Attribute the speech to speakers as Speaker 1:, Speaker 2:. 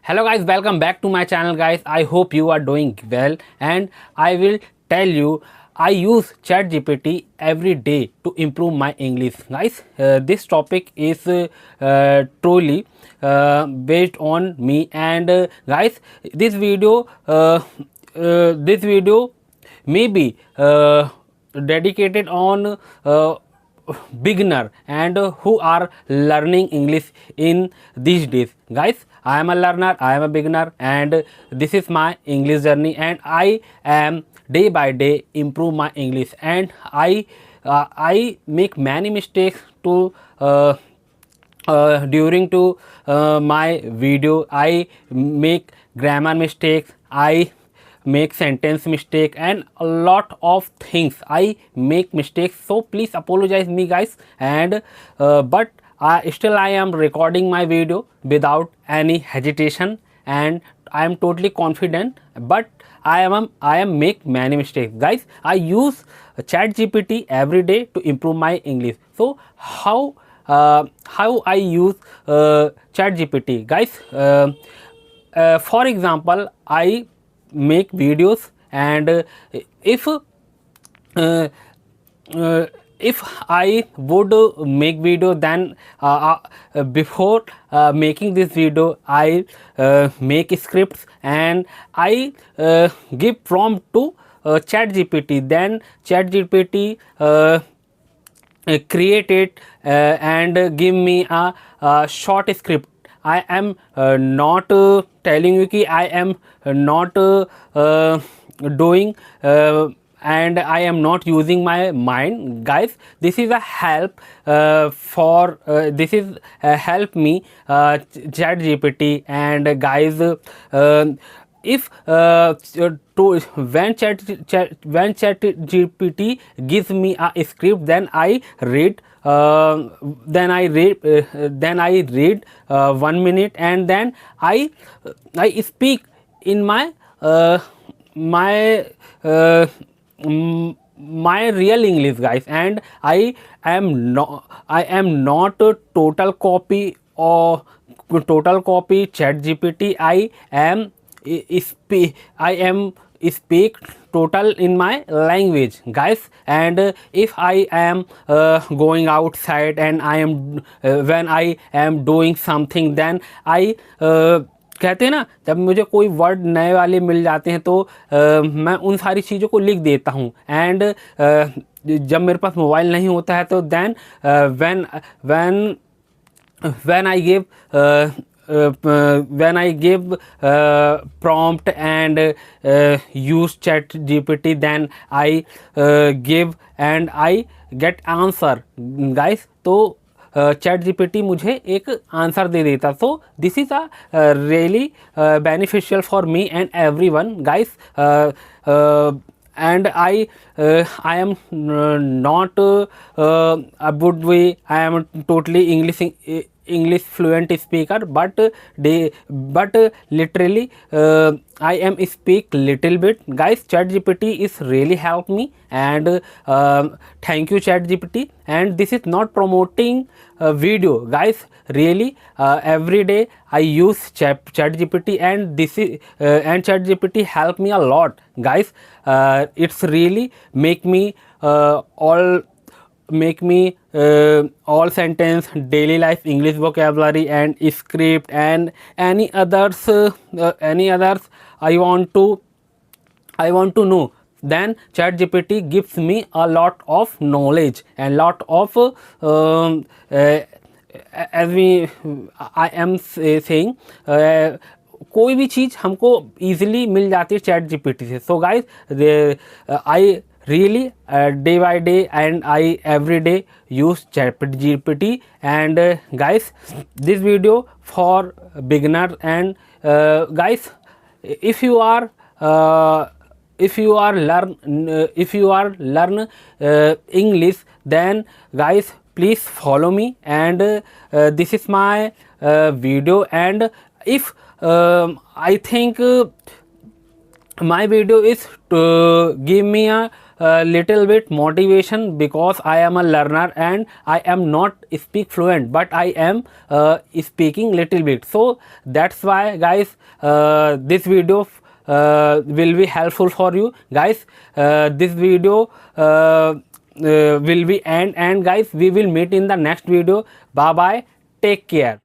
Speaker 1: Hello guys, welcome back to my channel guys. I hope you are doing well, and I will tell you I use ChatGPT every day to improve my English guys. This topic is truly based on me, and guys, this video may be dedicated on beginner and who are learning English in these days. Guys, I am a learner, I am a beginner, and this is my English journey, and I am day by day improve my English, and I make many mistakes to during to my video. I make grammar mistakes, I make sentence mistake, and a lot of things I make mistakes, so please apologize me guys. And but still I am recording my video without any hesitation, and I am totally confident, but I am make many mistakes guys. I use ChatGPT every day to improve my English. So how I use ChatGPT guys. For example, I make videos, and if uh, if I would make video, then before making this video I make scripts, and I give prompt to ChatGPT. Then ChatGPT create it and give me a short script. I am not telling you कि I am not doing and I am not using my mind guys. This is a help for this is help me ChatGPT. And guys, if when ChatGPT gives me a script, then I read then I read 1 minute, and then I speak in my my my real English guys. And I am not a total copy or total copy ChatGPT. I am speak total in my language guys. And if I am going outside, and I am when I am doing something, then I कहते हैं ना, जब मुझे कोई word नए वाले मिल जाते हैं तो मैं उन सारी चीज़ों को लिख देता हूँ. एंड जब मेरे पास मोबाइल नहीं होता है तो then when I give prompt and use ChatGPT, then I give and I get answer guys. तो ChatGPT मुझे एक आंसर दे देता. So this is a really beneficial for me and every one guys. And I am not a good way. I am totally English fluent speaker, but literally I am speak little bit guys. ChatGPT is really help me, and thank you ChatGPT. And this is not promoting video guys, really every day I use ChatGPT, and this is and ChatGPT help me a lot guys. It's really make me all sentence, daily life English vocabulary and script, and any others I want to know. Then ChatGPT gives me a lot of knowledge and lot of as we I am saying कोई भी चीज़ हमको easily मिल जाती है ChatGPT से. So guys, I really day by day and I every day use ChatGPT. And guys, this video for beginner. And guys, if you are learn English, then guys please follow me. And this is my video. And if I think my video is to give me a little bit motivation, because I am a learner and I am not speak fluent, but I am speaking little bit. So that's why guys, this video will be helpful for you guys. This video will be end, and guys we will meet in the next video. Bye bye, take care.